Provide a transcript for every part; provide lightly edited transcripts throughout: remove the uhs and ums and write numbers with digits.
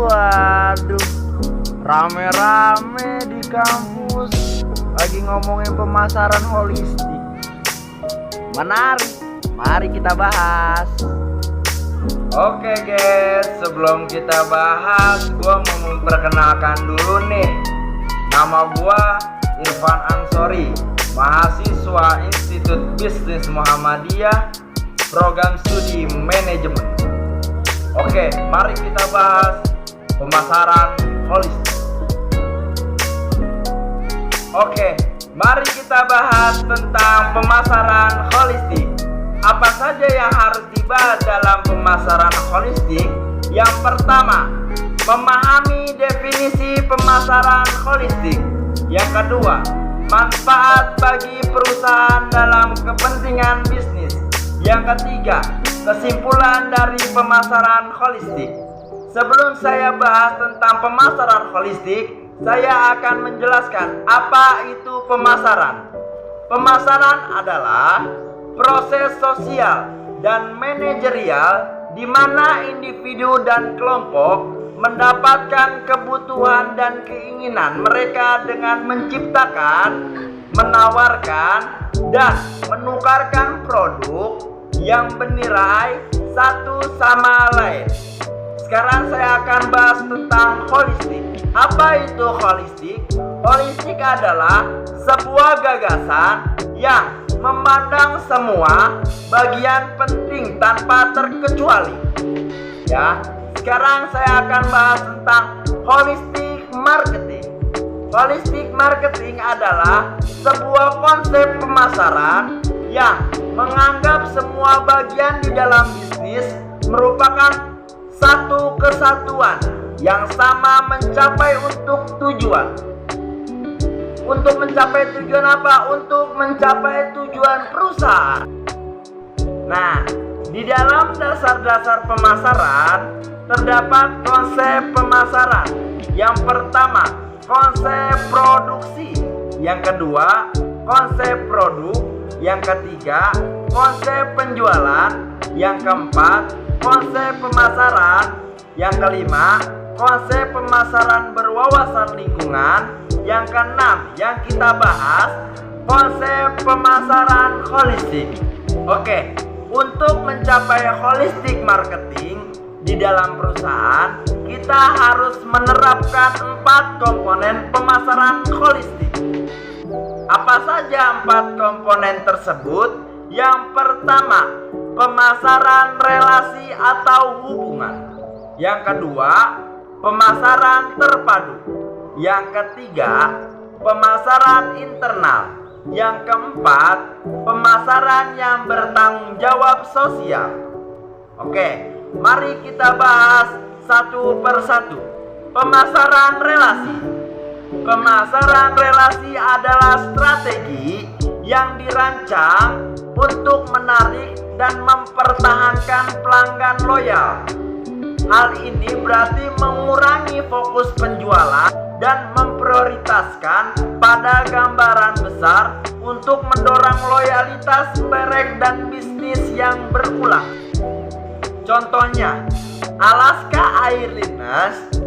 Waduh, rame-rame di kampus lagi ngomongin pemasaran holistik. Menarik, mari kita bahas. Oke guys, sebelum kita bahas, gua mau memperkenalkan dulu nih. Nama gua Irfan Ansori, mahasiswa Institut Bisnis Muhammadiyah, program studi manajemen. Oke, mari kita bahas pemasaran holistik. Oke, mari kita bahas tentang pemasaran holistik. Apa saja yang harus dibahas dalam pemasaran holistik? Yang pertama, memahami definisi pemasaran holistik. Yang kedua, manfaat bagi perusahaan dalam kepentingan bisnis. Yang ketiga, kesimpulan dari pemasaran holistik. Sebelum saya bahas tentang pemasaran holistik, saya akan menjelaskan apa itu pemasaran. Pemasaran adalah proses sosial dan manajerial di mana individu dan kelompok mendapatkan kebutuhan dan keinginan mereka dengan menciptakan, menawarkan, dan menukarkan produk yang bernilai satu sama lain. Sekarang saya akan bahas tentang holistik. Apa itu holistik? Holistik adalah sebuah gagasan yang memandang semua bagian penting tanpa terkecuali. Ya, sekarang saya akan bahas tentang holistic marketing. Holistic marketing adalah sebuah konsep pemasaran yang menganggap semua bagian di dalam bisnis merupakan satu kesatuan yang sama mencapai untuk tujuan. Untuk mencapai tujuan apa? Untuk mencapai tujuan perusahaan. Nah, di dalam dasar-dasar pemasaran terdapat konsep pemasaran. Yang pertama, konsep produksi. Yang kedua, konsep produk. Yang ketiga, konsep penjualan. Yang keempat, konsep pemasaran. Yang kelima, konsep pemasaran berwawasan lingkungan. Yang keenam yang kita bahas, konsep pemasaran holistik. Oke, untuk mencapai holistic marketing di dalam perusahaan, kita harus menerapkan 4 komponen pemasaran holistik. Apa saja 4 komponen tersebut? Yang pertama, pemasaran relasi atau hubungan. Yang kedua, pemasaran terpadu. Yang ketiga, pemasaran internal. Yang keempat, pemasaran yang bertanggung jawab sosial. Oke, mari kita bahas satu persatu. Pemasaran relasi. Pemasaran relasi adalah strategi yang dirancang untuk menarik dan mempertahankan pelanggan loyal. Hal ini berarti mengurangi fokus penjualan dan memprioritaskan pada gambaran besar untuk mendorong loyalitas merek dan bisnis yang berulang. Contohnya, Alaska Airlines,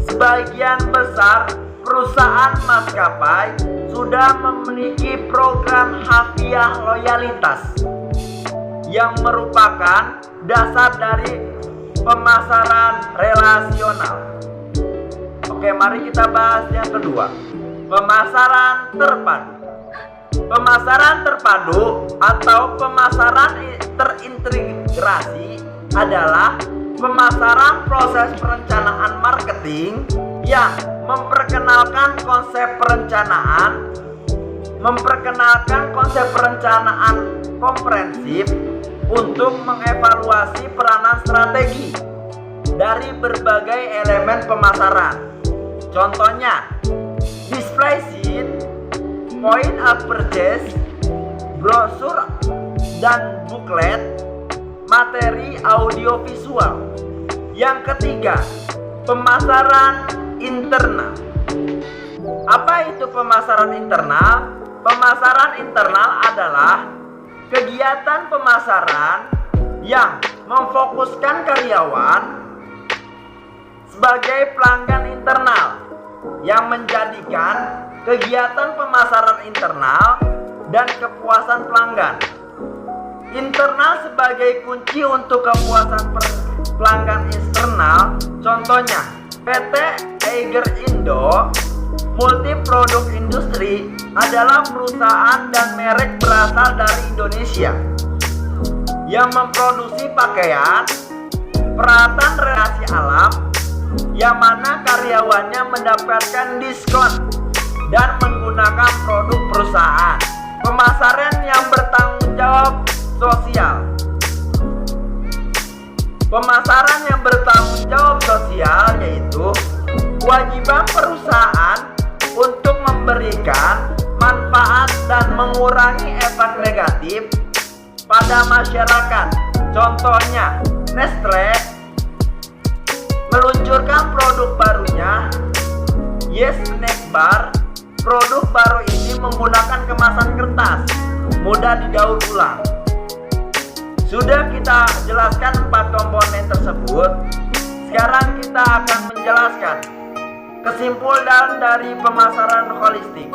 sebagian besar perusahaan maskapai sudah memiliki program hadiah loyalitas yang merupakan dasar dari pemasaran relasional. Oke, mari kita bahas yang kedua, pemasaran terpadu. Pemasaran terpadu atau pemasaran terintegrasi adalah pemasaran proses perencanaan marketing yang memperkenalkan konsep perencanaan komprehensif untuk mengevaluasi peranan strategi dari berbagai elemen pemasaran. Contohnya, display sheet, point of purchase, brosur dan booklet, materi audiovisual. Yang ketiga, pemasaran internal. Apa itu pemasaran internal? Pemasaran internal adalah kegiatan pemasaran yang memfokuskan karyawan sebagai pelanggan internal yang menjadikan kegiatan pemasaran internal dan kepuasan pelanggan. Internal sebagai kunci untuk kepuasan pelanggan eksternal. Contohnya PT Eiger Indo Multi Produk Industri adalah perusahaan dan merek berasal dari Indonesia yang memproduksi pakaian, peralatan relasi alam, yang mana karyawannya mendapatkan diskon dan menggunakan produk perusahaan. Pemasaran yang bertanggung jawab sosial. Pemasaran yang bertanggung jawab sosial yaitu kewajiban perusahaan untuk memberikan manfaat dan mengurangi efek negatif pada masyarakat. Contohnya, Nestle meluncurkan produk barunya Yes Snack Bar. Produk baru ini menggunakan kemasan kertas, mudah didaur ulang. Sudah kita jelaskan 4 komponen tersebut. Sekarang kita akan menjelaskan kesimpulan dari pemasaran holistik.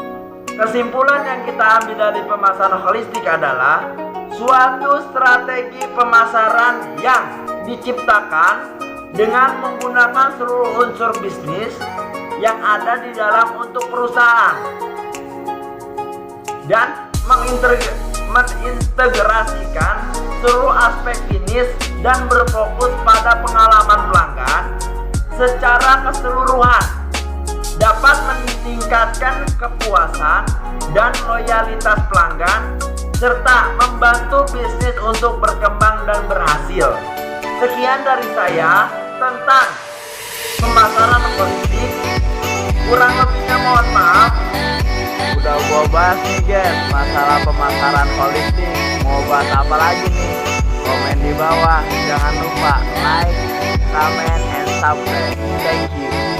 Kesimpulan yang kita ambil dari pemasaran holistik adalah suatu strategi pemasaran yang diciptakan dengan menggunakan seluruh unsur bisnis yang ada di dalam untuk perusahaan dan mengintegrasikan seluruh aspek bisnis dan berfokus pada pengalaman pelanggan secara keseluruhan, dapat meningkatkan kepuasan dan loyalitas pelanggan serta membantu bisnis untuk berkembang dan berhasil. Sekian dari saya tentang pemasaran holistik. Kurang lebihnya mohon maaf. Udah gua bahas nih guys masalah pemasaran holistik. Mau bahas apa lagi nih? Komen di bawah. Jangan lupa like, comment, and subscribe. Thank you.